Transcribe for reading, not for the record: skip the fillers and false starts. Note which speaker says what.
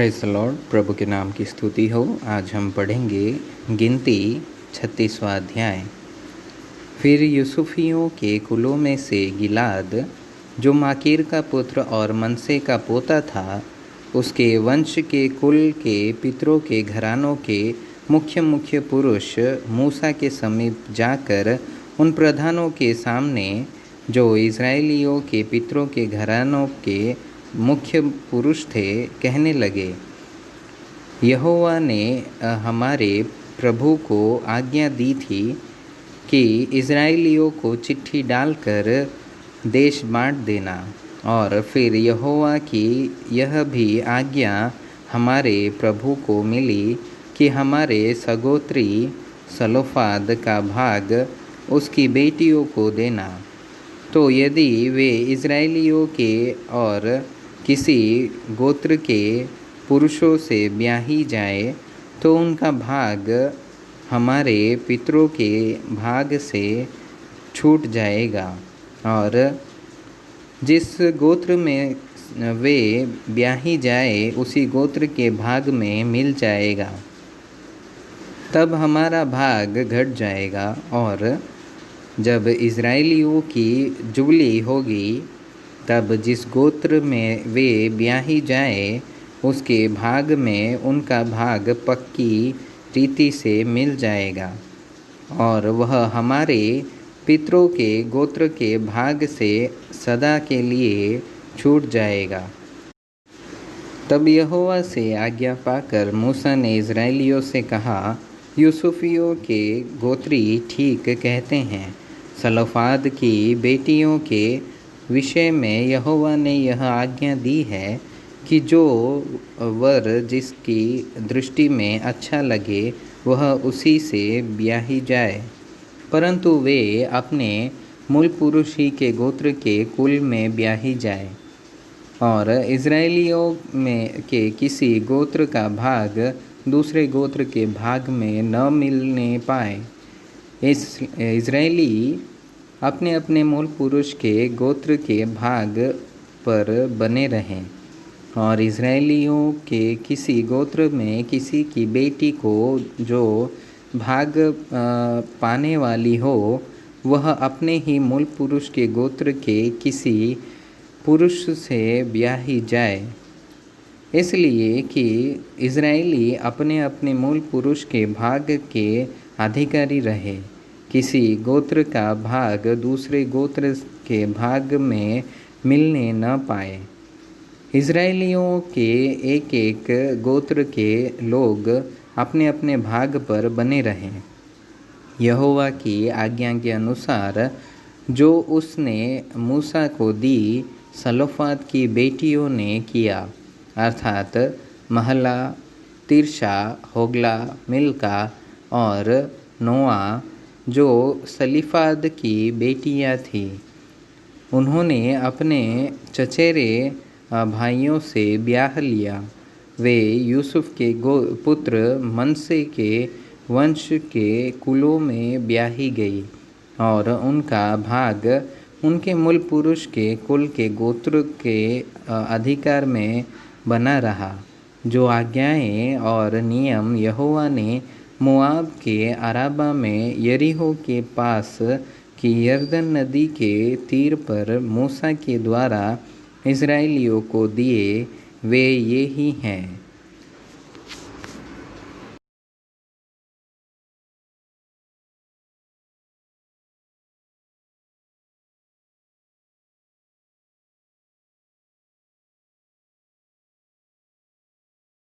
Speaker 1: Praise the Lord. प्रभु के नाम की स्तुति हो। आज हम पढ़ेंगे गिनती 36वां अध्याय। फिर यूसुफियों के कुलों में से गिलाद, जो माकीर का पुत्र और मनसे का पोता था, उसके वंश के कुल के पितरों के घरानों के मुख्य मुख्य पुरुष मूसा के समीप जाकर उन प्रधानों के सामने, जो इज़राइलियों के पितरों के घरानों के मुख्य पुरुष थे, कहने लगे, यहोवा ने हमारे प्रभु को आज्ञा दी थी कि इज़राइलियों को चिट्ठी डालकर देश बांट देना। और फिर यहोवा की यह भी आज्ञा हमारे प्रभु को मिली कि हमारे सगोत्री सलोफाद का भाग उसकी बेटियों को देना। तो यदि वे इज़राइलियों के और किसी गोत्र के पुरुषों से ब्याही जाए, तो उनका भाग हमारे पितरों के भाग से छूट जाएगा और जिस गोत्र में वे ब्याही जाए उसी गोत्र के भाग में मिल जाएगा। तब हमारा भाग घट जाएगा और जब इज़राइलियों की जुबली होगी, तब जिस गोत्र में वे ब्याही जाए उसके भाग में उनका भाग पक्की रीति से मिल जाएगा और वह हमारे पितरों के गोत्र के भाग से सदा के लिए छूट जाएगा। तब यहोवा से आज्ञा पाकर मूसा ने इज़राइलियों से कहा, यूसुफियों के गोत्री ठीक कहते हैं। सलोफाद की बेटियों के विषय में यहोवा ने यह आज्ञा दी है कि जो वर जिसकी दृष्टि में अच्छा लगे वह उसी से ब्याही जाए, परंतु वे अपने मूल पुरुष ही के गोत्र के कुल में ब्याही जाए और इज़राइलियों में के किसी गोत्र का भाग दूसरे गोत्र के भाग में न मिलने पाए। इस इज़राइली अपने अपने मूल पुरुष के गोत्र के भाग पर बने रहें और इज़राइलियों के किसी गोत्र में किसी की बेटी को जो भाग पाने वाली हो, वह अपने ही मूल पुरुष के गोत्र के किसी पुरुष से ब्याही जाए, इसलिए कि इज़राइली अपने अपने मूल पुरुष के भाग के अधिकारी रहे, किसी गोत्र का भाग दूसरे गोत्र के भाग में मिलने न पाए। इज़राइलियों के एक एक गोत्र के लोग अपने अपने भाग पर बने रहें, यहोवा की आज्ञा के अनुसार जो उसने मूसा को दी। सलोफाद की बेटियों ने किया, अर्थात महला, तिर्शा, होगला, मिल्का और नोआ, जो सलीफाद की बेटियां थीं। उन्होंने अपने चचेरे भाइयों से ब्याह लिया। वे यूसुफ के पुत्र मनसे के वंश के कुलों में ब्याही गई और उनका भाग उनके मूल पुरुष के कुल के गोत्र के अधिकार में बना रहा। जो आज्ञाएं और नियम यहोवा ने मोआब के अराबा में यरीहो के पास की यरदन नदी के तीर पर मूसा के द्वारा इज़राइलियों को दिए, वे ये ही हैं।